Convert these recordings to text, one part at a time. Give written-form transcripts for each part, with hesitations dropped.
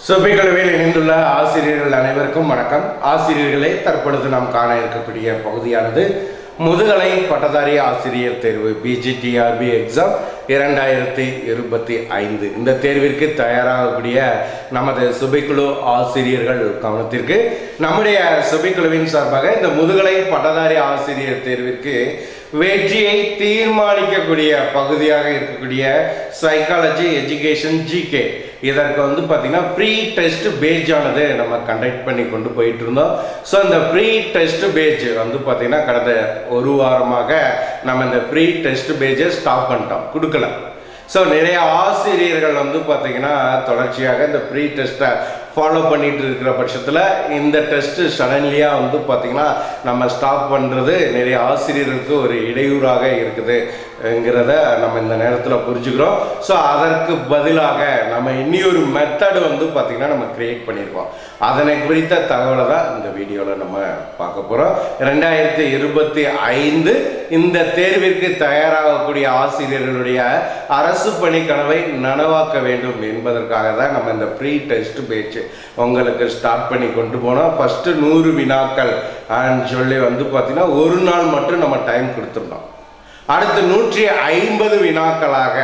சுபைகளவில் இணைந்துள்ள ஆசிரியர்கள் அனைவருக்கும் வணக்கம். ஆசிரியர்களே, தற்பொழுது நாம் காண இருக்கக்கூடிய பகுதியானது முதுகலை பட்டதாரி ஆசிரியர் தேர்வு பிஜிடிஆர்பி எக்ஸாம் 2025. இந்த தேர்விற்கு தயாராகக்கூடிய நமது சுபைக்குழு ஆசிரியர்கள் கவனத்திற்கு நம்முடைய சுபைக்குழுவின் சார்பாக இந்த முதுகலை பட்டதாரி ஆசிரியர் தேர்விற்கு வெற்றியை தீர்மானிக்கக்கூடிய பகுதியாக இருக்கக்கூடிய சைக்காலஜி, எஜுகேஷன், ஜிகே இதற்கு பார்த்தீங்கன்னா ப்ரீ டெஸ்ட் பேஜ் ஆனது நம்ம கண்டக்ட் பண்ணி கொண்டு போயிட்டு இருந்தோம். ஸோ இந்த ப்ரீ டெஸ்ட் பேஜ் பார்த்தீங்கன்னா கடந்த ஒரு வாரமாக நம்ம இந்த ப்ரீ டெஸ்ட் பேஜை ஸ்டாப் பண்ணிட்டோம், கொடுக்கல. ஸோ நிறைய ஆசிரியர்கள் பார்த்தீங்கன்னா தொடர்ச்சியாக இந்த ப்ரீ டெஸ்ட்டை ஃபாலோ பண்ணிட்டு இருக்கிற பட்சத்தில் இந்த டெஸ்ட்டு சடன்லியாக பார்த்தீங்கன்னா நம்ம ஸ்டாப் பண்ணுறது நிறைய ஆசிரியர்களுக்கு ஒரு இடையூறாக இருக்குதுங்கிறத நம்ம இந்த நேரத்தில் புரிஞ்சுக்கிறோம். ஸோ அதற்கு பதிலாக நம்ம இன்னொரு மெத்தடு பார்த்தீங்கன்னா நம்ம கிரியேட் பண்ணியிருக்கோம். அதனை குறித்த தகவலை தான் இந்த வீடியோவில் நம்ம பார்க்க போகிறோம். 2025 இந்த தேர்விற்கு தயாராகக்கூடிய ஆசிரியர்களுடைய அரசு பணி கனவை நனவாக்க வேண்டும் என்பதற்காக தான் நம்ம இந்த ப்ரீ டெஸ்ட் பேச்சு உங்களுக்கு ஸ்டார்ட் பண்ணி கொண்டு போனோம். ஃபஸ்ட்டு 100 வினாக்கள் சொல்லி பார்த்தீங்கன்னா ஒரு நாள் மட்டும் நம்ம டைம் கொடுத்துருந்தோம். அடுத்து 150 வினாக்களாக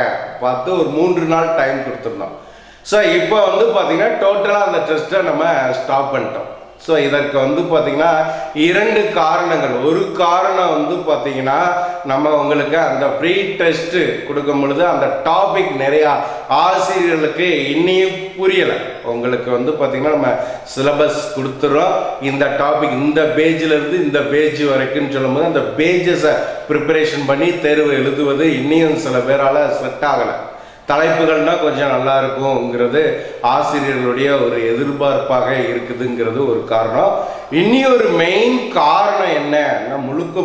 பார்த்து ஒரு 3 நாள் டைம் கொடுத்துருந்தோம். ஸோ இப்போ பார்த்தீங்கன்னா டோட்டலாக அந்த டெஸ்ட்டை நம்ம ஸ்டாப் பண்ணிட்டோம். ஸோ இதற்கு பார்த்தீங்கன்னா 2 காரணங்கள். ஒரு காரணம் பார்த்தீங்கன்னா நம்ம உங்களுக்கு அந்த ப்ரீ டெஸ்ட்டு கொடுக்கும் பொழுது அந்த டாபிக் நிறையா ஆசிரியர்களுக்கு இன்னையும் புரியலை. உங்களுக்கு பார்த்தீங்கன்னா நம்ம சிலபஸ் கொடுத்துறோம். இந்த டாபிக் இந்த பேஜிலேருந்து இந்த பேஜ் வரைக்கும் சொல்லும்போது அந்த பேஜஸை ப்ரிப்பரேஷன் பண்ணி தேர்வு எழுதுவது இன்னும் சில பேரால் செட் ஆகலை. தலைப்புகள்னால் கொஞ்சம் நல்லா இருக்குங்கிறது ஆசிரியர்களுடைய ஒரு எதிர்பார்ப்பாக இருக்குதுங்கிறது ஒரு காரணம். இன்னொரு மெயின் காரணம் என்னன்னா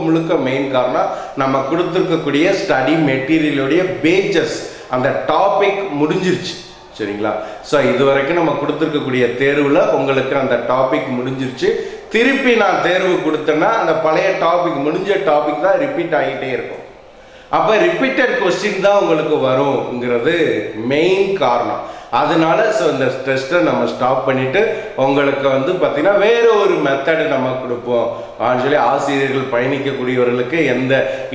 முழுக்க மெயின் காரணம் நம்ம கொடுத்துருக்கக்கூடிய ஸ்டடி மெட்டீரியலுடைய பேஜஸ் அந்த டாபிக் முடிஞ்சிருச்சு. சரிங்களா? ஸோ இது வரைக்கும் நம்ம கொடுத்துருக்கக்கூடிய தேர்வில் உங்களுக்கு அந்த டாபிக் முடிஞ்சிருச்சு. திருப்பி நான் தேர்வு கொடுத்தேன்னா அந்த பழைய டாபிக் முடிஞ்ச டாபிக் தான் ரிப்பீட் ஆகிட்டே இருக்கும். அப்போ ரிப்பீட்டட் கொஸ்டின் தான் உங்களுக்கு வருங்கிறது மெயின் காரணம். அதனால ஸோ இந்த டெஸ்ட்டை நம்ம ஸ்டாப் பண்ணிவிட்டு உங்களுக்கு பார்த்தீங்கன்னா வேறு ஒரு மெத்தடு நம்ம கொடுப்போம் சொல்லி ஆசிரியர்கள் பயணிக்கக்கூடியவர்களுக்கு எந்த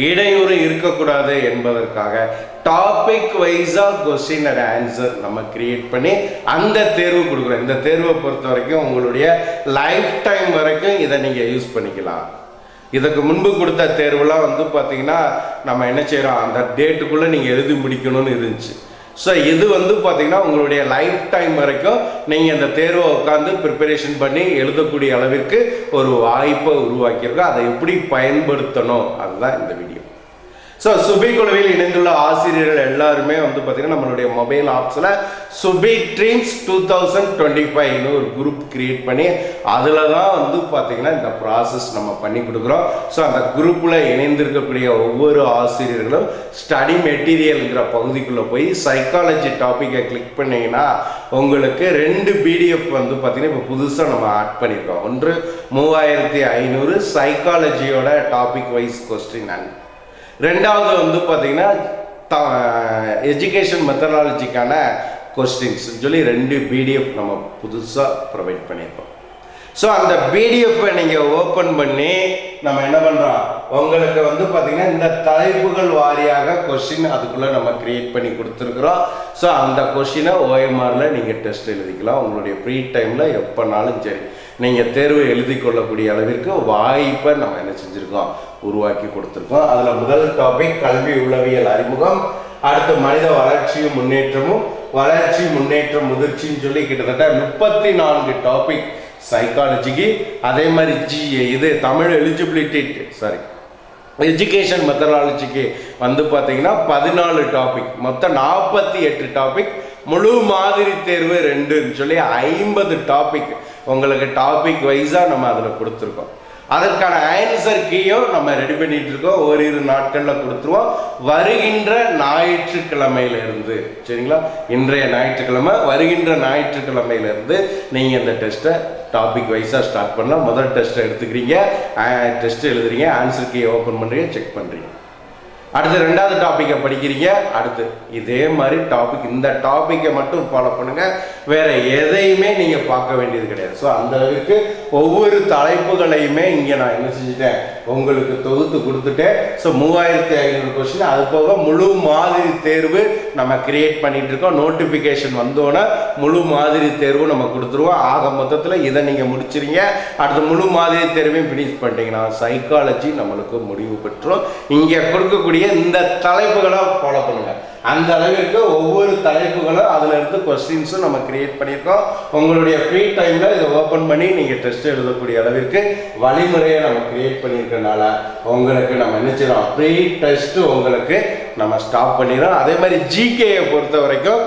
இடையூறும் இருக்கக்கூடாது என்பதற்காக டாபிக் வைஸாக கொஸ்டின் அண்ட் ஆன்சர் நம்ம கிரியேட் பண்ணி அந்த தேர்வு கொடுக்குறோம். இந்த தேர்வை பொறுத்த வரைக்கும் உங்களுடைய லைஃப் டைம் வரைக்கும் இதை நீங்கள் யூஸ் பண்ணிக்கலாம். இதுக்கு முன்பு கொடுத்த தேர்வுலாம் பார்த்தீங்கன்னா நம்ம என்ன செய்கிறோம், அந்த டேட்டுக்குள்ளே நீங்கள் எழுதி முடிக்கணும்னு இருந்துச்சு. ஸோ இது பார்த்தீங்கன்னா உங்களுடைய லைஃப் டைம் வரைக்கும் நீங்கள் இந்த தேர்வை உட்காந்து ப்ரிப்பரேஷன் பண்ணி எழுதக்கூடிய அளவிற்கு ஒரு வாய்ப்பை உருவாக்கியிருக்கோம். அதை எப்படி பயன்படுத்தணும் அதுதான் இந்த வீடியோ. ஸோ சுபை குழுவில் இணைந்துள்ள ஆசிரியர்கள் எல்லாருமே பார்த்தீங்கன்னா நம்மளுடைய மொபைல் ஆப்ஸில் சுபை ட்ரீம்ஸ் 2025 ஒரு குரூப் கிரியேட் பண்ணி அதில் தான் பார்த்தீங்கன்னா இந்த ப்ராசஸ் நம்ம பண்ணி கொடுக்குறோம். ஸோ அந்த குரூப்பில் இணைந்திருக்கக்கூடிய ஒவ்வொரு ஆசிரியர்களும் ஸ்டடி மெட்டீரியல்ங்கிற பகுதிக்குள்ளே போய் சைக்காலஜி டாப்பிக்கை கிளிக் பண்ணிங்கன்னா உங்களுக்கு 2 பிடிஎஃப் பார்த்தீங்கன்னா இப்போ புதுசாக நம்ம ஆட் பண்ணியிருக்கோம். ஒன்று 3500 சைக்காலஜியோட டாபிக் வைஸ் கொஸ்டின் அண்ட் ரெண்டாவது பார்த்தீங்கன்னா எஜுகேஷன் மெத்தடாலஜிக்கான கொஸ்டின்ஸ் சொல்லி 2 பிடிஎஃப் நம்ம புதுசாக ப்ரொவைட் பண்ணியிருக்கோம். ஸோ அந்த பிடிஎஃப்பை நீங்கள் ஓப்பன் பண்ணி நம்ம என்ன பண்ணுறோம், உங்களுக்கு பார்த்தீங்கன்னா இந்த தலைப்புகள் வாரியாக கொஸ்டின் அதுக்குள்ளே நம்ம கிரியேட் பண்ணி கொடுத்துருக்குறோம். ஸோ அந்த கொஸ்டினை ஓஎம்ஆரில் நீங்கள் டெஸ்ட் எழுதிக்கலாம். உங்களுடைய ஃப்ரீ டைமில் எப்போனாலும் சரி நீங்கள் தேர்வு எழுதி கொள்ளக்கூடிய அளவிற்கு வாய்ப்பை நம்ம என்ன செஞ்சுருக்கோம், உருவாக்கி கொடுத்துருக்கோம். அதில் முதல் டாபிக் கல்வி உளவியல் அறிமுகம், அடுத்து மனித வளர்ச்சியும் முன்னேற்றமும், வளர்ச்சி முன்னேற்றம் முதிர்ச்சின்னு சொல்லி கிட்டத்தட்ட 34 டாபிக் சைக்காலஜிக்கு. அதே மாதிரி இது தமிழ் எலிஜிபிலிட்டி எஜுகேஷன் மெத்தடாலஜிக்கு பார்த்தீங்கன்னா 14 டாபிக், மொத்தம் 48 டாபிக். முழு மாதிரி தேர்வு 2ன்னு சொல்லி 50 டாபிக் உங்களுக்கு டாபிக் வைஸாக நம்ம அதில் கொடுத்துருக்கோம். அதற்கான ஆன்சர் கீயும் நம்ம ரெடி பண்ணிட்டு இருக்கோம். ஓரிரு நாட்களில் கொடுத்துருவோம். வருகின்ற ஞாயிற்றுக்கிழமையிலிருந்து, சரிங்களா, இன்றைய ஞாயிற்றுக்கிழமை, வருகின்ற ஞாயிற்றுக்கிழமையிலிருந்து நீங்கள் இந்த டெஸ்ட்டை டாபிக் வைஸாக ஸ்டார்ட் பண்ணலாம். முதல் டெஸ்ட்டை எடுத்துக்கிறீங்க, டெஸ்ட் எழுதுறீங்க, ஆன்சர் கீயை ஓப்பன் பண்ணுறீங்க, செக் பண்ணுறீங்க. அடுத்து 2வது டாப்பிக்கை படிக்கிறீங்க. அடுத்து இதே மாதிரி டாபிக், இந்த டாப்பிக்கை மட்டும் ஃபாலோ பண்ணுங்க, வேற எதையுமே நீங்க பார்க்க வேண்டியது கிடையாது. ஸோ அந்த அளவுக்கு ஒவ்வொரு தலைப்புகளையுமே இங்கே நான் என்ன செஞ்சுட்டேன், உங்களுக்கு தொகுத்து கொடுத்துட்டேன். ஸோ 3500 கொஸ்டின், அது போக முழு மாதிரி தேர்வு நம்ம கிரியேட் பண்ணிட்டு இருக்கோம். நோட்டிஃபிகேஷன் வந்தோன்னா முழு மாதிரி தேர்வு நம்ம கொடுத்துருவோம். ஆக மொத்தத்தில் இதை நீங்கள் முடிச்சிருங்க. அடுத்து முழு மாதிரி தேர்வையும் ஃபினிஷ் பண்ணிட்டீங்கன்னா சைக்காலஜி நம்மளுக்கு முடிவு பெற்றோம். இங்கே கொடுக்கக்கூடிய இந்த தலைப்புகளை ஃபாலோ பண்ணுங்க. அந்த அளவிற்கு ஒவ்வொரு தலைப்புகளும் அதில் இருந்து கொஸ்டின்ஸும் நம்ம கிரியேட் பண்ணியிருக்கோம். உங்களுடைய ஃப்ரீ டைமில் இதை ஓப்பன் பண்ணி நீங்கள் டெஸ்ட் எழுதக்கூடிய அளவிற்கு வழிமுறையை நம்ம கிரியேட் பண்ணியிருக்கனால உங்களுக்கு நம்ம என்ன செய்யறோம், ப்ரீ டெஸ்ட் உங்களுக்கு நம்ம ஸ்டாப் பண்ணிடுறோம். அதே மாதிரி ஜிகேயை பொறுத்த வரைக்கும்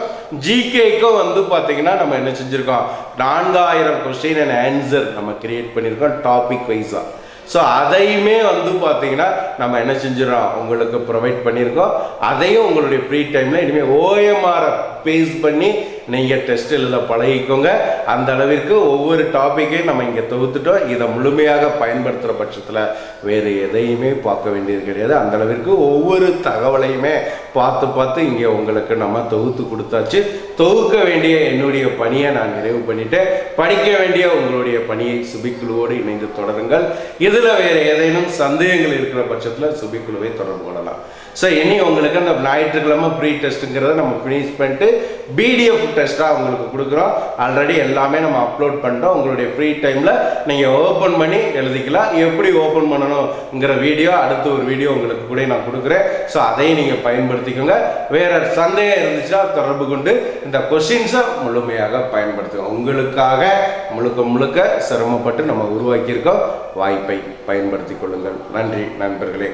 ஜிகேக்கும் வந்து பார்த்தீங்கன்னா நம்ம என்ன செஞ்சுருக்கோம், 4000 கொஸ்டின் அண்ட் ஆன்சர் நம்ம கிரியேட் பண்ணியிருக்கோம் டாபிக் வைஸாக. ஸோ அதையுமே வந்து பார்த்தீங்கன்னா நம்ம என்ன செஞ்சிடறோம், உங்களுக்கு ப்ரொவைட் பண்ணியிருக்கோம். அதையும் உங்களுடைய ஃப்ரீ டைமில் இனிமேல் ஓஎம்ஆரை பேஸ் பண்ணி நீங்கள் டெஸ்ட் எழுத பழகிக்கோங்க. அந்த அளவிற்கு ஒவ்வொரு டாப்பிக்கையும் நம்ம இங்கே தொகுத்துட்டோம். இதை முழுமையாக பயன்படுத்துகிற பட்சத்தில் வேறு எதையுமே பார்க்க வேண்டியது கிடையாது. அந்த அளவிற்கு ஒவ்வொரு தகவலையுமே பார்த்து இங்கே உங்களுக்கு நம்ம தொகுத்து கொடுத்தாச்சு. தொகுக்க வேண்டிய என்னுடைய பணியை நான் நிறைவு பண்ணிட்டு, படிக்க வேண்டிய உங்களுடைய பணியை சுபிக்குழுவோடு இணைந்து தொடருங்கள். இதில் வேறு ஏதேனும் சந்தேகங்கள் இருக்கிற பட்சத்தில் சுபிக்குழுவை தொடர்பு கொள்ளலாம். ஸோ இனி உங்களுக்கு அந்த ஞாயிற்றுக்கிழமை ப்ரீ டெஸ்ட்டுங்கிறத நம்ம ஃபினிஷ் பண்ணிட்டு பிடிஎஃப் டெஸ்ட்டாக உங்களுக்கு கொடுக்குறோம். ஆல்ரெடி எல்லாமே நம்ம அப்லோட் பண்ணிட்டோம். உங்களுடைய ஃப்ரீ டைமில் நீங்கள் ஓப்பன் பண்ணி எழுதிக்கலாம். எப்படி ஓப்பன் பண்ணணுங்கிற வீடியோ அடுத்த ஒரு வீடியோ உங்களுக்கு கூட நான் கொடுக்குறேன். ஸோ அதையும் நீங்கள் பயன்படுத்திக்கோங்க. வேறு சந்தேகம் இருந்துச்சுன்னா தொடர்பு கொண்டு இந்த கொஸ்டின்ஸை முழுமையாக பயன்படுத்துங்க. உங்களுக்காக முழுக்க சிரமப்பட்டு நம்ம உருவாக்கியிருக்கோம். வாய்ப்பை பயன்படுத்தி கொள்ளுங்கள். நன்றி நண்பர்களே.